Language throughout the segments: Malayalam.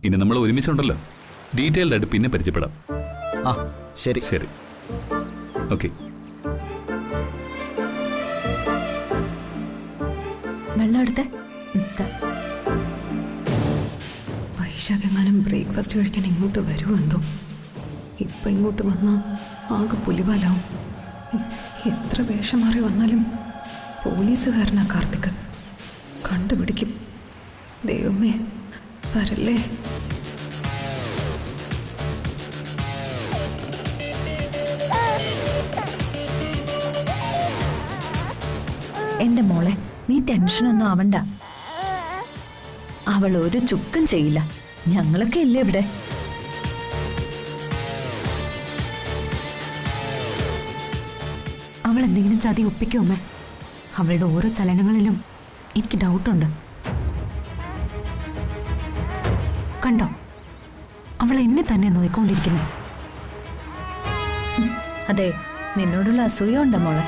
ഇനി നമ്മൾ ഒരുമിച്ചുണ്ടല്ലോ, ഡീറ്റെയിൽഡ് ആയിട്ട് പിന്നെ പരിചയപ്പെടാം. ആ ശരി ശരി, ഓക്കെ. വെള്ളം എടുത്തേ. വൈശാഖെങ്ങാനും ബ്രേക്ക്ഫാസ്റ്റ് കഴിക്കാൻ ഇങ്ങോട്ട് വരുമോ എന്തോ. ഇപ്പം ഇങ്ങോട്ട് വന്നാൽ ആകെ പുലിവാലാവും. എത്ര വേഷം മാറി വന്നാലും പോലീസുകാരനാ കാർത്തിക്. കണ്ടുപിടിക്കും. ദൈവമേ വരല്ലേ. എന്റെ മോളെ, നീ ടെൻഷനൊന്നും ആവണ്ട. അവൾ ഒരു ചുക്കും ചെയ്യില്ല. ഞങ്ങളൊക്കെ ഇല്ലേ ഇവിടെ. അവൾ എന്തെങ്കിലും ചതി ഒപ്പിക്കും അമ്മേ. അവളുടെ ഓരോ ചലനങ്ങളിലും എനിക്ക് ഡൗട്ടുണ്ട്. കണ്ടോ, അവൾ എന്നെ തന്നെ നോയിക്കൊണ്ടിരിക്കുന്നു. അതെ, നിന്നോടുള്ള അസൂയ ഉണ്ടോ മോളെ?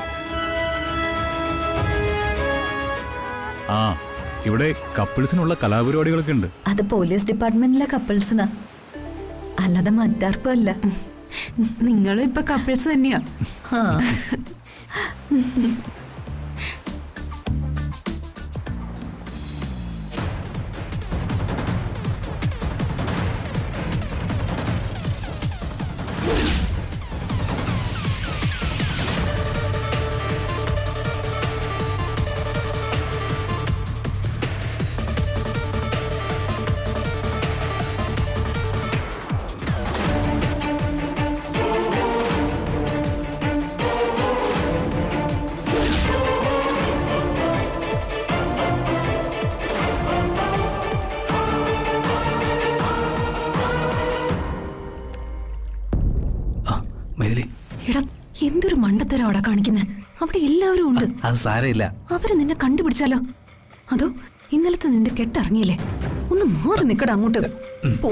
ആ, ഇവിടെ കപ്പിൾസിനുള്ള കലാപരിപാടികളൊക്കെ ഉണ്ട്. അത് പോലീസ് ഡിപ്പാർട്ട്മെന്റിലെ കപ്പിൾസിനാ, അല്ലാതെ മറ്റാർക്കും അല്ല. നിങ്ങളും ഇപ്പൊ കപ്പിൾസ് തന്നെയാ. എടാ, എന്തൊരു മണ്ടത്തരം അവിടെ കാണിക്കുന്നേ. അവിടെ എല്ലാവരും ഉണ്ട്. അത് സാരമില്ല. അവര് നിന്നെ കണ്ടുപിടിച്ചാലോ? അതോ ഇന്നലത്തെ നിന്റെ കെട്ടിറങ്ങിയില്ലേ? ഒന്ന് മാറി നിക്കട അങ്ങോട്ട്. പോ.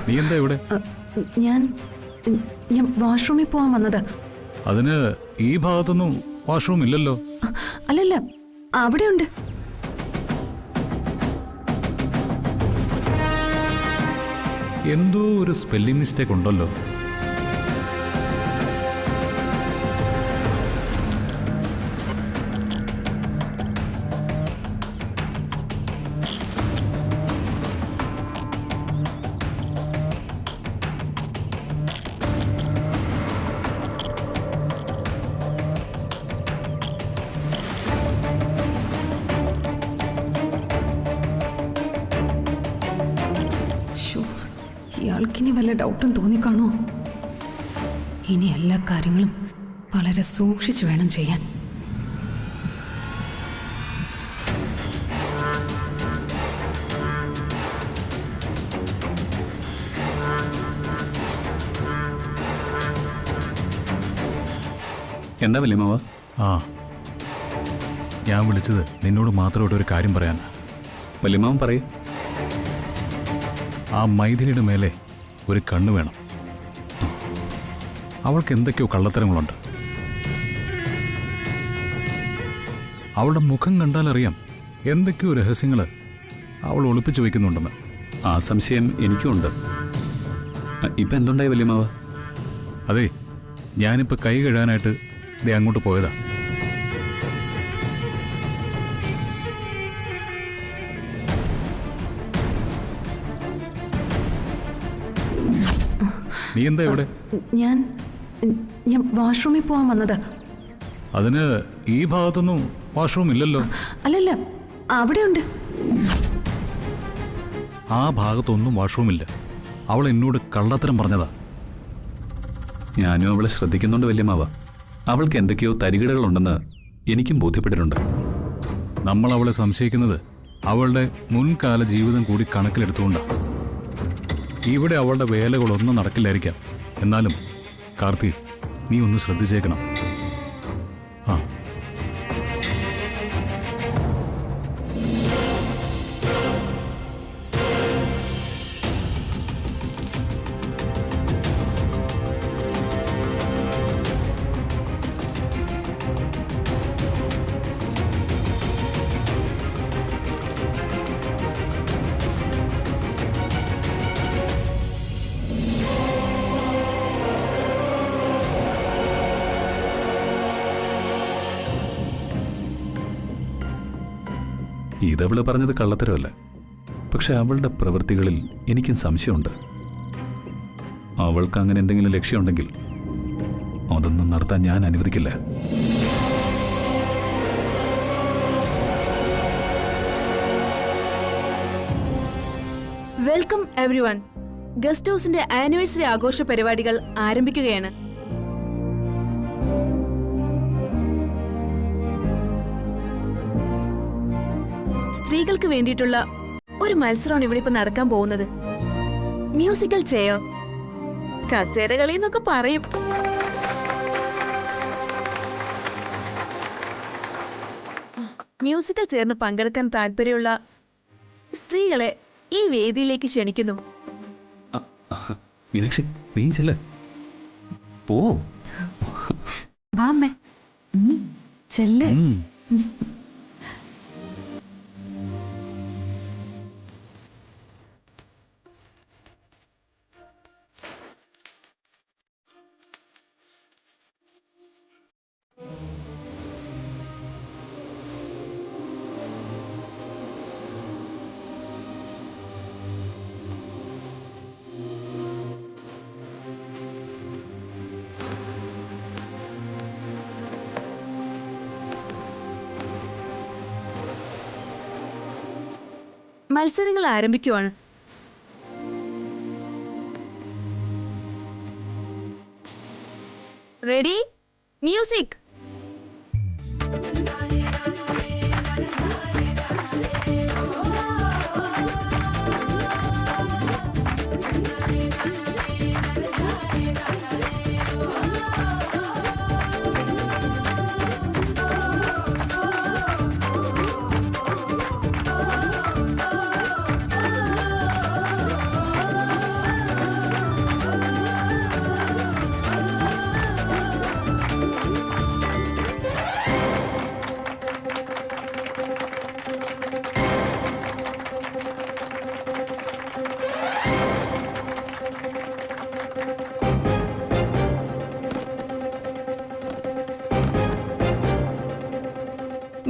നീ എന്താ ഇവിടെ? ഞാൻ വാഷ്റൂമിൽ പോവാൻ വന്നത്. അതിന് ഈ ഭാഗത്തൊന്നും വാഷ്റൂം ഇല്ലല്ലോ. അല്ലല്ല, അവിടെയുണ്ട്. എന്തോ ഒരു സ്പെല്ലിംഗ് മിസ്റ്റേക്ക് ഉണ്ടല്ലോ. ഇയാൾക്കിനി വല്ല ഡൗട്ടും തോന്നിക്കാണോ? ഇനി എല്ലാ കാര്യങ്ങളും വളരെ സൂക്ഷിച്ചു വേണം ചെയ്യാൻ. എന്താ വല്യമ്മാവ? ആ, ഞാൻ വിളിച്ചത് നിന്നോട് മാത്രമായിട്ട് ഒരു കാര്യം പറയാൻ. വല്യമ്മാവൻ പറയൂ. ആ മൈഥിലിയുടെ മേലെ ഒരു കണ്ണ് വേണം. അവൾക്ക് എന്തൊക്കെയോ കള്ളത്തരങ്ങളുണ്ട്. അവളുടെ മുഖം കണ്ടാലറിയാം എന്തൊക്കെയോ രഹസ്യങ്ങൾ അവൾ ഒളിപ്പിച്ചു വയ്ക്കുന്നുണ്ടെന്ന്. ആ സംശയം എനിക്കുമുണ്ട്. ഇപ്പം എന്തുണ്ടായി വല്യമ്മാവ? അതെ, ഞാനിപ്പോൾ കൈ കഴുകാനായിട്ട് ദേ അങ്ങോട്ട് പോയതാ. നീ എന്താ ഇവിടെ? ഞാൻ വാഷ്റൂമിൽ പോവാൻ വന്നത്. അതിന് ഈ ഭാഗത്തൊന്നും വാഷ്റൂം ഇല്ലല്ലോ. അല്ലല്ല, അവിടെയുണ്ട്. ആ ഭാഗത്തൊന്നും വാഷ്റൂമില്ല. അവൾ എന്നോട് കള്ളത്തരം പറഞ്ഞതാ. ഞാനും അവളെ ശ്രദ്ധിക്കുന്നുണ്ട് വല്യമ്മാവ. അവൾക്ക് എന്തൊക്കെയോ തരികിടകളുണ്ടെന്ന് എനിക്കും ബോധ്യപ്പെട്ടിട്ടുണ്ട്. നമ്മൾ അവളെ സംശയിക്കുന്നത് അവളുടെ മുൻകാല ജീവിതം കൂടി കണക്കിലെടുത്തുകൊണ്ടാണ്. ഇവിടെ അവളുടെ വേലകളൊന്നും നടക്കില്ലായിരിക്കാം. എന്നാലും കാർത്തി, നീ ഒന്ന് ശ്രദ്ധിച്ചേക്കണം. ആ, ഇതവള് പറഞ്ഞത് കള്ളത്തരമല്ല. പക്ഷെ അവളുടെ പ്രവൃത്തികളിൽ എനിക്കും സംശയമുണ്ട്. അവൾക്ക് അങ്ങനെ എന്തെങ്കിലും ലക്ഷ്യമുണ്ടെങ്കിൽ അതൊന്നും നടത്താൻ ഞാൻ അനുവദിക്കില്ല. Welcome everyone. ഗസ്റ്റ് ഹൗസിന്റെ ആനിവേഴ്സറി ആഘോഷ പരിപാടികൾ ആരംഭിക്കുകയാണ്. സ്ത്രീകൾക്ക് വേണ്ടിയിട്ടുള്ള ഒരു മത്സരമാണ് ഇവിടെ ഇപ്പൊ നടക്കാൻ പോകുന്നത്. മ്യൂസിക്കൽ ചെയർ, കസേരകളി എന്നൊക്കെ പറയും. മ്യൂസിക്കൽ ചെയറിന് പങ്കെടുക്കാൻ താല്പര്യമുള്ള സ്ത്രീകളെ ഈ വേദിയിലേക്ക് ക്ഷണിക്കുന്നു. മീനാക്ഷി, നീ ചെല്ലേ. പോ. വാമ്മേ, ചെല്ലേ. മത്സരങ്ങൾ ആരംഭിക്കുവാണ്. Ready, music.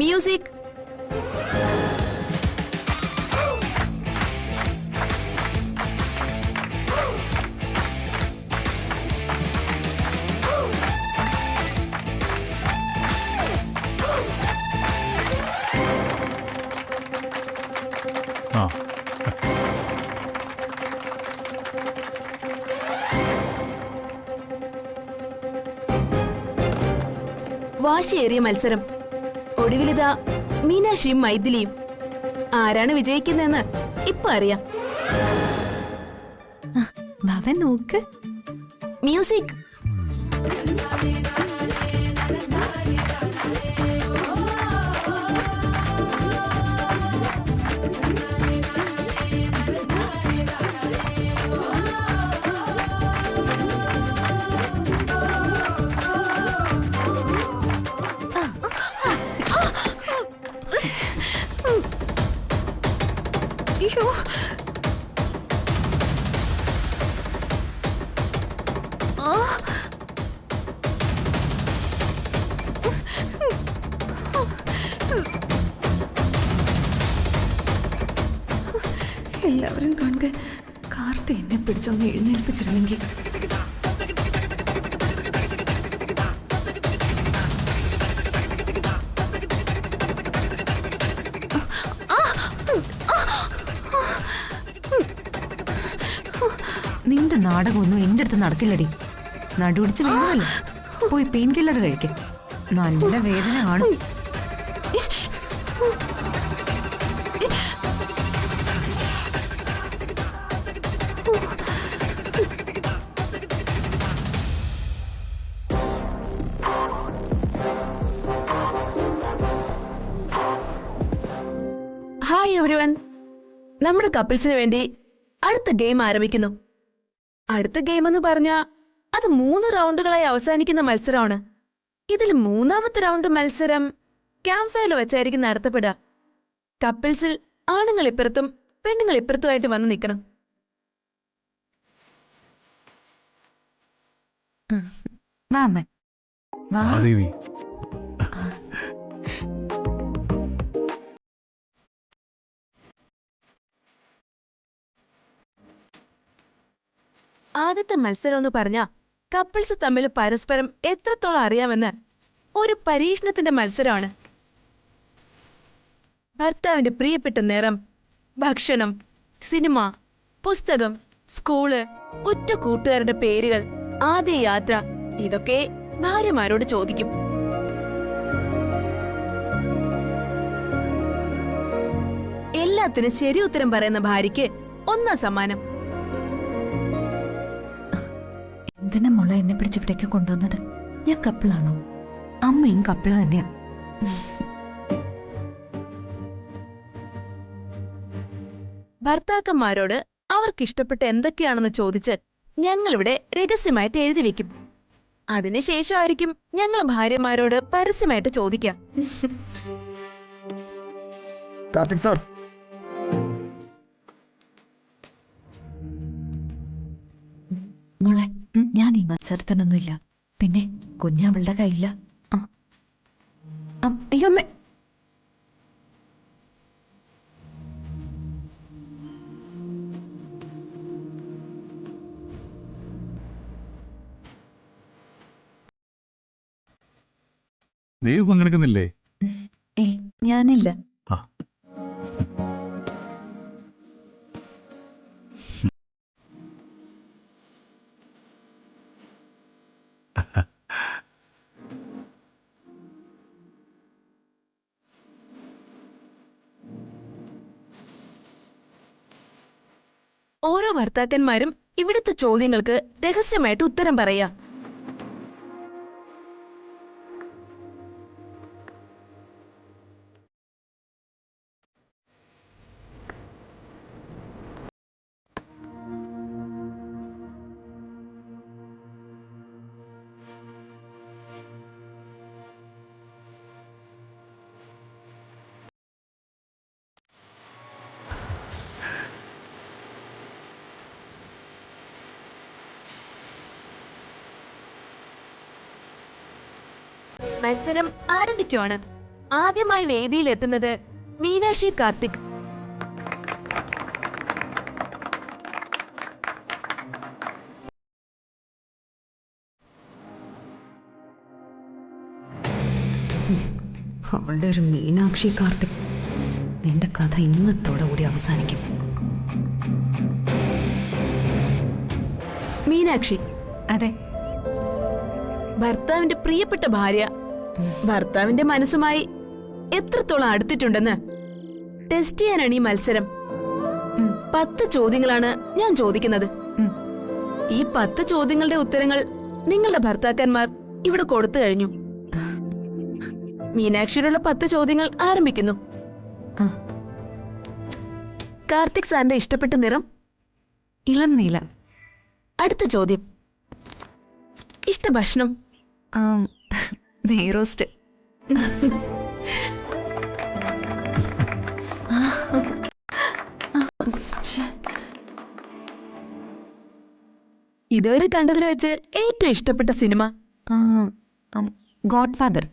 മ്യൂസിക്. ആ വാശിയേറിയ മത്സരം. ഒടുവിലിതാ മീനാക്ഷിയും മൈഥിലിയും. ആരാണ് വിജയിക്കുന്നതെന്ന് ഇപ്പൊ അറിയാം. ഭവൻ നോക്ക്. മ്യൂസിക്. അയ്യോ, എല്ലാവരും കാണുക. കാർത്തി എന്നെ പിടിച്ചൊന്ന് എഴുന്നേൽപ്പിച്ചിരുന്നെങ്കിൽ. നിന്റെ നാടകമൊന്നും എന്റെ അടുത്ത് നടക്കില്ലടി. നടുപിടിച്ച് വീണല്ലേ, പോയി പെയിൻ കില്ലർ കഴിക്കും. നല്ല വേദന കാണും. Hi everyone. നമ്മുടെ കപ്പിൾസിന് വേണ്ടി അടുത്ത ഗെയിം ആരംഭിക്കുന്നു. അടുത്ത ഗെയിം എന്ന് പറഞ്ഞാ അത് 3 റൗണ്ടുകളായി അവസാനിക്കുന്ന മത്സരമാണ്. ഇതിൽ 3ാമത്തെ റൗണ്ട് മത്സരം ക്യാമ്പ് ഫയറിൽ വെച്ചായിരിക്കും നടത്തപ്പെടുക. കപ്പിൾസിൽ ആണുങ്ങൾ ഇപ്പുറത്തും പെണ്ണുങ്ങൾ ഇപ്പുറത്തുമായിട്ട് വന്ന് നിൽക്കണം. വാമ്മേ, വാ. ദേവി ആദ്യത്തെ മത്സരം എന്ന് പറഞ്ഞ കപ്പിൾസ് തമ്മിൽ പരസ്പരം എത്രത്തോളം അറിയാമെന്ന് ഒരു പരീക്ഷണത്തിന്റെ മത്സരമാണ്. ഭർത്താവിന്റെ പ്രിയപ്പെട്ട നിറം, ഭക്ഷണം, സിനിമ, പുസ്തകം, സ്കൂള്, ഉറ്റ കൂട്ടുകാരുടെ പേരുകൾ, ആദ്യ യാത്ര, ഇതൊക്കെ ഭാര്യമാരോട് ചോദിക്കും. എല്ലാത്തിനും ശരി ഉത്തരം പറയുന്ന ഭാര്യയ്ക്ക് 1 സമ്മാനം. എന്തിനാ മോളെ എന്നെ പിടിച്ചിവിടേക്ക് കൊണ്ടുവന്നത്? ഞാൻ കപ്പിളാണോ? അമ്മയും കപ്പിള് തന്നെയാ. ഭർത്താക്കന്മാരോട് അവർക്കിഷ്ടപ്പെട്ട എന്തൊക്കെയാണെന്ന് ചോദിച്ച് ഞങ്ങളിവിടെ രഹസ്യമായിട്ട് എഴുതി വെക്കും. അതിനുശേഷമായിരിക്കും ഞങ്ങൾ ഭാര്യമാരോട് പരസ്യമായിട്ട് ചോദിക്കാം. കാർത്തിക് സാർ, മോളെ ഞാൻ ഈ മത്സരത്തിനൊന്നുമില്ല. പിന്നെ കുഞ്ഞവളുടെ കയ്യില്ല. അയ്യോ അമ്മേ, ദേവ് പങ്കെടുക്കുന്നില്ലേ? ഞാനില്ല. ആ. ഓരോ ഭർത്താക്കന്മാരും ഇവിടുത്തെ ചോദ്യങ്ങൾക്ക് രഹസ്യമായിട്ട് ഉത്തരം പറയാ. മത്സരം ആരംഭിക്കുവാണ്. ആദ്യമായി വേദിയിൽ എത്തുന്നത് മീനാക്ഷി കാർത്തിക്. അവളുടെ ഒരു മീനാക്ഷി കാർത്തിക്, നിന്റെ കഥ ഇന്നത്തോടെ കൂടി അവസാനിക്കും. മീനാക്ഷി, അതെ, ഭർത്താവിന്റെ പ്രിയപ്പെട്ട ഭാര്യ ഭർത്താവിന്റെ മനസ്സുമായി എത്രത്തോളം അടുത്തിട്ടുണ്ടെന്ന് ടെസ്റ്റ് ചെയ്യാനാണ് ഈ മത്സരം. 10 ചോദ്യങ്ങളാണ് ഞാൻ ചോദിക്കുന്നത്. ഈ 10 ചോദ്യങ്ങളുടെ ഉത്തരങ്ങൾ നിങ്ങളുടെ ഭർത്താക്കന്മാർ ഇവിടെ കൊടുത്തു കഴിഞ്ഞു. മീനാക്ഷിയുടെ 10 ചോദ്യങ്ങൾ ആരംഭിക്കുന്നു. കാർത്തിക് സാറിന്റെ ഇഷ്ടപ്പെട്ട നിറം? ഇളം നീല. അടുത്ത ചോദ്യം, ഇഷ്ട ഭക്ഷണം? നെയ്റോസ്റ്റ്. ഇതുവരെ കണ്ടതിൽ വെച്ച് ഏറ്റവും ഇഷ്ടപ്പെട്ട സിനിമ? God father.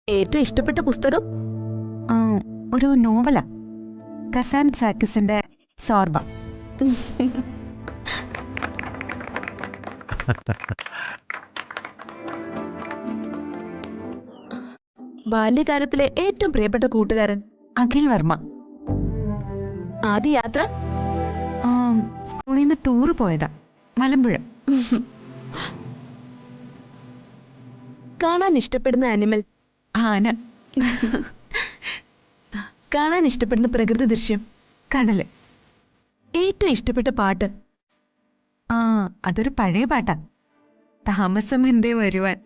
ഏറ്റവും ഇഷ്ടപ്പെട്ട പുസ്തകം? ഒരു നോവലാ, കസാൻ സാക്കിസിന്റെ സോർബ. ബാല്യകാലത്തിലെ ഏറ്റവും പ്രിയപ്പെട്ട കൂട്ടുകാരൻ? അഖിൽ വർമ്മ. ആദ്യ യാത്ര? സ്കൂളിൽ നിന്ന് ടൂറ് പോയതാ, മലമ്പുഴ. കാണാൻ ഇഷ്ടപ്പെടുന്ന ആനിമൽ? ആന. കാണാൻ ഇഷ്ടപ്പെടുന്ന പ്രകൃതി ദൃശ്യം? കടല്. ഏറ്റവും ഇഷ്ടപ്പെട്ട പാട്ട്? അതൊരു പഴയ പാട്ടാ, താമസം എന്തേ വരുവാൻ.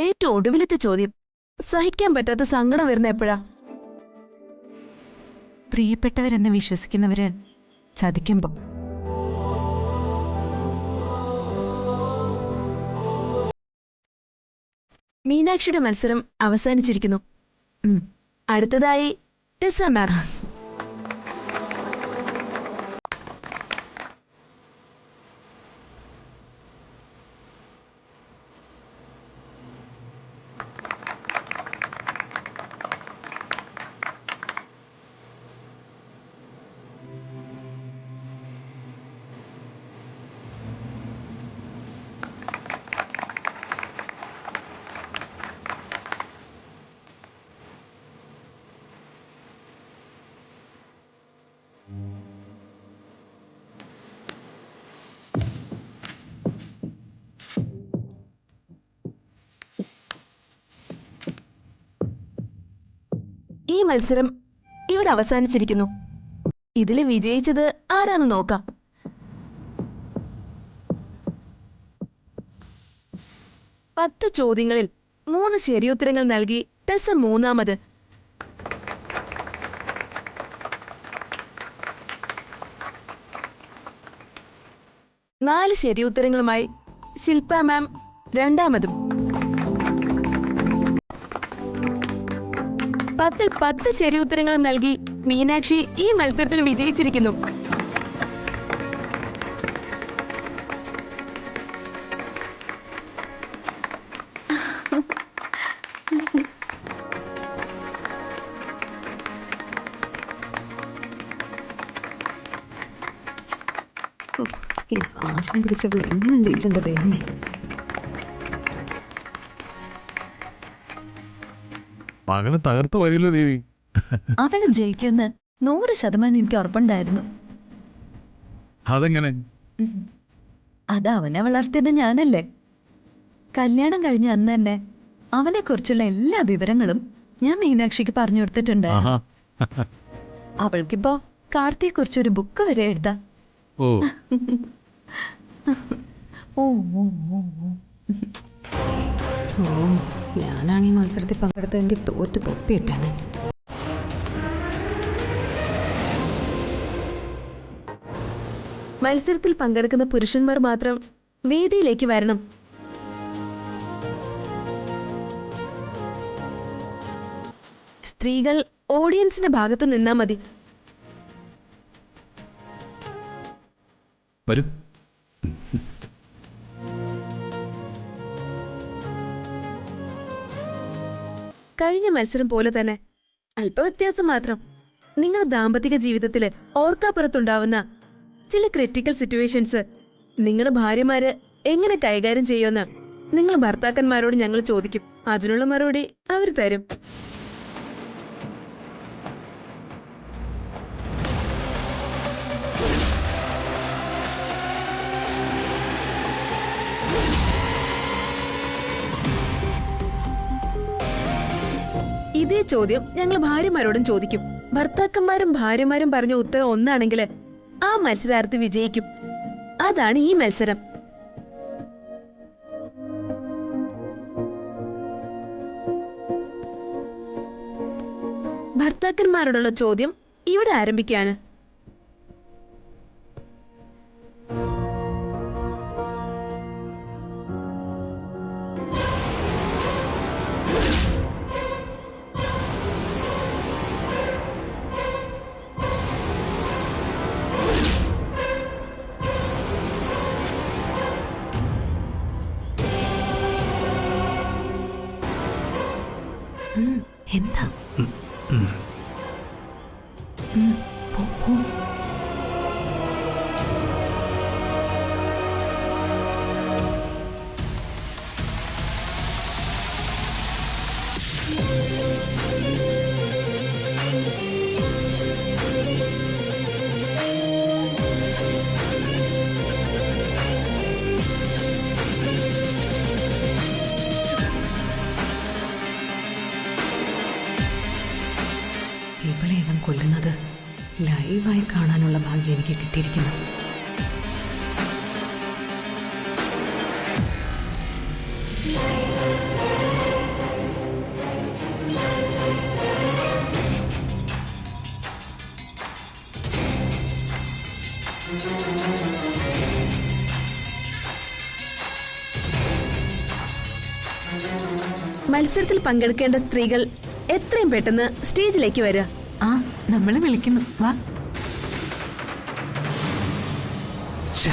ഏറ്റവും ഒടുവിലത്തെ ചോദ്യം, സഹിക്കാൻ പറ്റാത്ത സങ്കടം വരുന്ന എപ്പോഴാ? പ്രിയപ്പെട്ടവരെന്ന് വിശ്വസിക്കുന്നവര് ചതിക്കുമ്പോ. മീനാക്ഷിയുടെ മത്സരം അവസാനിച്ചിരിക്കുന്നു. അടുത്തതായി ടെസ മാം. ഈ മത്സരം ഇവിടെ അവസാനിച്ചിരിക്കുന്നു. ഇതില് വിജയിച്ചത് ആരാന്ന് നോക്കാം. പത്ത് ചോദ്യങ്ങളിൽ 3 ശരിയുത്തരങ്ങൾ നൽകി ടെസ് മൂന്നാമത്. നാല് ശരിയുത്തരങ്ങളുമായി ശില്പ മാം രണ്ടാമതും. 10 ൽ 10 ശരിയുത്തരങ്ങൾ നൽകി മീനാക്ഷി ഈ മത്സരത്തിൽ വിജയിച്ചിരിക്കുന്നു. ആശം പിടിച്ചത് എങ്ങനെ ജയിച്ചിട്ടുണ്ട് ദൈവമേ. മകന് തകർത്ത വരില്ലോ ദേവി. അവള് ജയിക്കുമെന്ന് 100% എനിക്ക് ഉറപ്പുണ്ടായിരുന്നു. അതെങ്ങനെ? അത് അവനെ വളർത്തിയത് ഞാനല്ലേ. കല്യാണം കഴിഞ്ഞ അന്ന് തന്നെ അവനെക്കുറിച്ചുള്ള എല്ലാ വിവരങ്ങളും ഞാൻ മീനാക്ഷിക്ക് പറഞ്ഞു കൊടുത്തിട്ടുണ്ട്. ആഹാ. അവൾക്കിപ്പോ കാർത്തിയെക്കുറിച്ചൊരു ബുക്ക് വരെ എഴുതാം. ഓ ഓ ഓ ഓ ഓ. ഓ, ഞാനാണ് ഈ മത്സരത്തിൽ പങ്കെടുത്തതെങ്കിൽ തോറ്റ് തൊപ്പിയിട്ടേനെ. മത്സരത്തിൽ പങ്കെടുക്കുന്ന പുരുഷന്മാർ മാത്രം വേദിയിലേക്ക് വരണം. സ്ത്രീകൾ ഓഡിയൻസിന്റെ ഭാഗത്ത് നിന്നാ മതി. വരൂ. കഴിഞ്ഞ മത്സരം പോലെ തന്നെ അല്പവ്യത്യാസം മാത്രം. നിങ്ങൾ ദാമ്പത്തിക ജീവിതത്തില് ഓർക്കാപ്പുറത്തുണ്ടാവുന്ന ചില ക്രിട്ടിക്കൽ സിറ്റുവേഷൻസ് നിങ്ങളുടെ ഭാര്യമാര് എങ്ങനെ കൈകാര്യം ചെയ്യുമെന്ന് നിങ്ങൾ ഭർത്താക്കന്മാരോട് ഞങ്ങൾ ചോദിക്കും. അതിനുള്ള മറുപടി അവർ തരും. ഇതേ ചോദ്യം ഞങ്ങൾ ഭാര്യമാരോടും ചോദിക്കും. ഭർത്താക്കന്മാരും ഭാര്യമാരും പറഞ്ഞ ഉത്തരം ഒന്നാണെങ്കിൽ ആ മത്സരാർത്ഥി വിജയിക്കും. അതാണ് ഈ മത്സരം. ഭർത്താക്കന്മാരോടുള്ള ചോദ്യം ഇവിടെ ആരംഭിക്കുകയാണ്. എന്താ? പോ, പോ. ഇവളെ ഇവൻ കൊല്ലുന്നത് ലൈവായി കാണാനുള്ള ഭാഗ്യം എനിക്ക് കിട്ടിയിരിക്കുന്നു. മത്സരത്തിൽ പങ്കെടുക്കേണ്ട സ്ത്രീകൾ എത്രയും പെട്ടെന്ന് സ്റ്റേജിലേക്ക് വരിക. ആ, നമ്മളെ വിളിക്കുന്നു. വാ. ഛേ